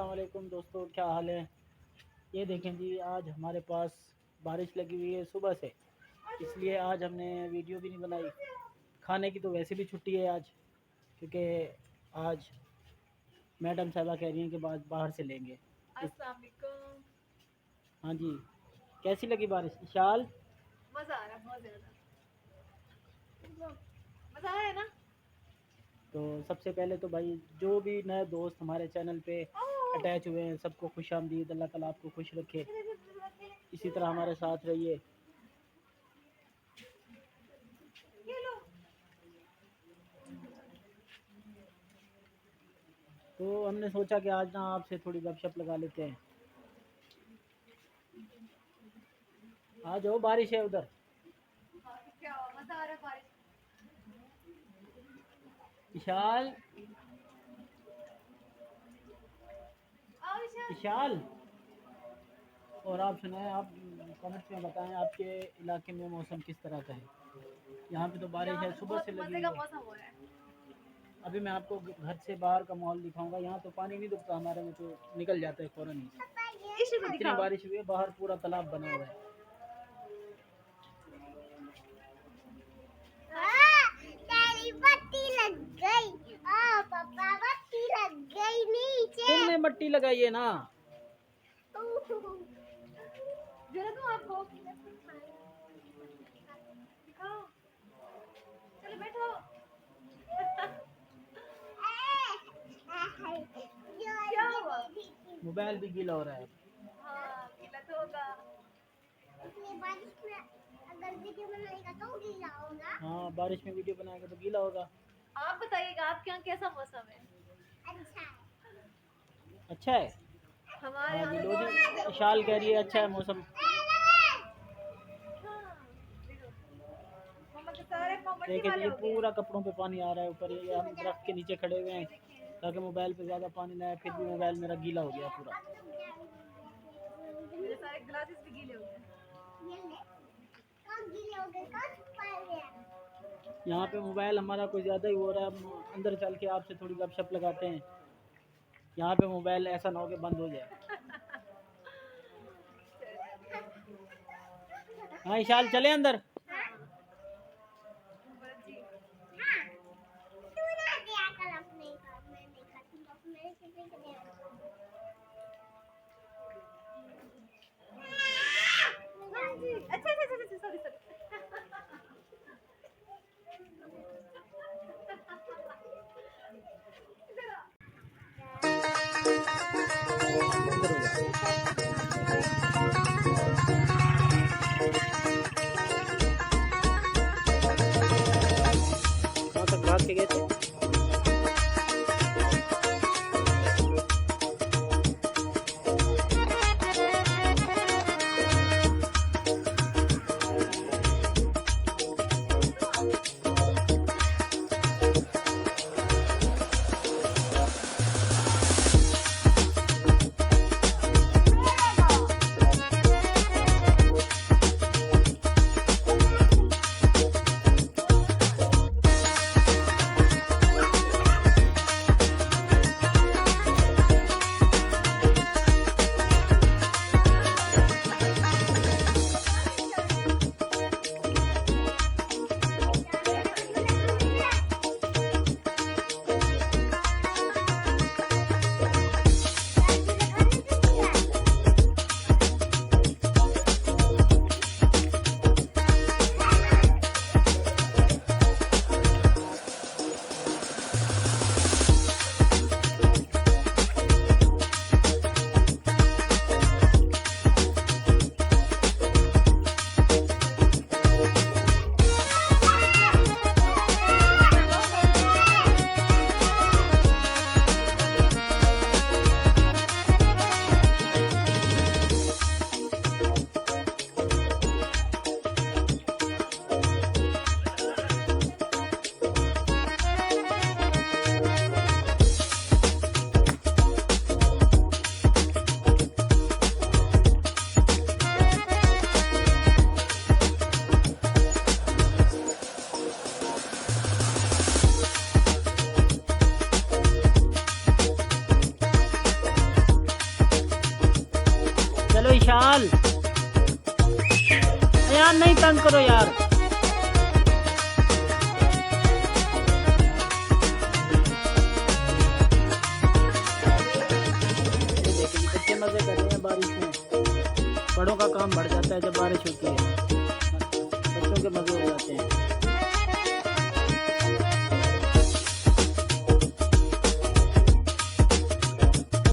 अस्सलाम वालेकुम दोस्तों, क्या हाल है। ये देखें जी, आज हमारे पास बारिश लगी हुई है सुबह से, इसलिए आज हमने वीडियो भी नहीं बनाई। खाने की तो वैसे भी छुट्टी है आज, क्योंकि आज मैडम साहबा कह रही हैं कि बाद बाहर से लेंगे। अस्सलाम वालेकुम। हाँ जी, कैसी लगी बारिश विशाल? मजा आ रहा है, बहुत ज्यादा मजा आया ना। तो सबसे पहले तो भाई, जो भी नए दोस्त हमारे चैनल पे अटैच हुए हैं, सबको खुशामदीद। अल्लाह ताला आपको खुश रखे, इसी तरह हमारे साथ रहिए। ये लो। तो हमने सोचा कि आज ना आपसे थोड़ी गपशप लगा लेते हैं। आ जाओ, बारिश है उधर। क्या मजा आ रहा है बारिश। विशाल, आओ ईशा। विशाल। और आप सुनाएं, आप कमेंट्स में बताएं आपके इलाके में मौसम किस तरह का है। यहाँ पे तो बारिश यहाँ है, पे तो सुबह बहुत से लगी मजे का हुई है। मौसम हो रहा है। अभी मैं आपको घर से बाहर का माहौल दिखाऊंगा। यहाँ तो पानी नहीं रुकता हमारे में, तो निकल जाता है फ़ौरन ही। ईशा को इतनी दिखाओ। बारिश हुई है, बाहर पूरा तालाब बना हुआ है। तेरी बत्ती लग गई। पापा बत्ती लग गई नीचे। तुमने मट्टी लगाई है ना। जरा दूं आपको दिखाओ। चलो बैठो। क्या हुआ? मोबाइल भी गीला हो रहा है। हाँ गीला तो होगा। बारिश में अगर वीडियो बनाएगा तो गीला होगा। हाँ, बारिश में वीडियो बनाएगा तो गीला होगा। आप बताइएगा आपके यहाँ कैसा मौसम है। अच्छा है। अच्छा है। हमारे हाँ यहाँ जी, तो लो जी, बहुत विशाल कह रही है अच्छा है मौसम। मम्मा के सारे पाँव मट्टी देखे जी, वाले ये हो गए पूरा कपड़ों पे पानी आ रहा है ऊपर। ये हम दरख्त के नीचे खड़े हुए हैं देखिए। ताकि मोबाइल पे ज़्यादा पानी ना आए, फिर भी मोबाइल मेरा गीला हो गया पूरा। मेरे सारे ग्लासेस भी गीले हो गए। ये ले। कौन गीले हो गए? कौन पर गया? यहाँ पे मोबाइल हमारा कुछ ज़्यादा ही हो रहा है। हम अंदर चल के आपसे थोड़ी गपशप लगाते हैं। यहाँ पे मोबाइल ऐसा ना हो कि बंद हो जाए। हाँ विशाल, चले अंदर। जी। हाँ। तू ना दिया कर अपने घर में। नहीं खाती तो मेरे से भी दिया कर। अच्छा अच्छा अच्छा अच्छा सॉरी सॉरी। अंदर हो जाओ। कहाँ तक भाग के गए थे? ख्याल। यार नहीं तंग करो यार। ये देखिए बच्चे मजे कर रहे हैं बारिश में। बड़ों का काम बढ़ जाता है जब बारिश होती है।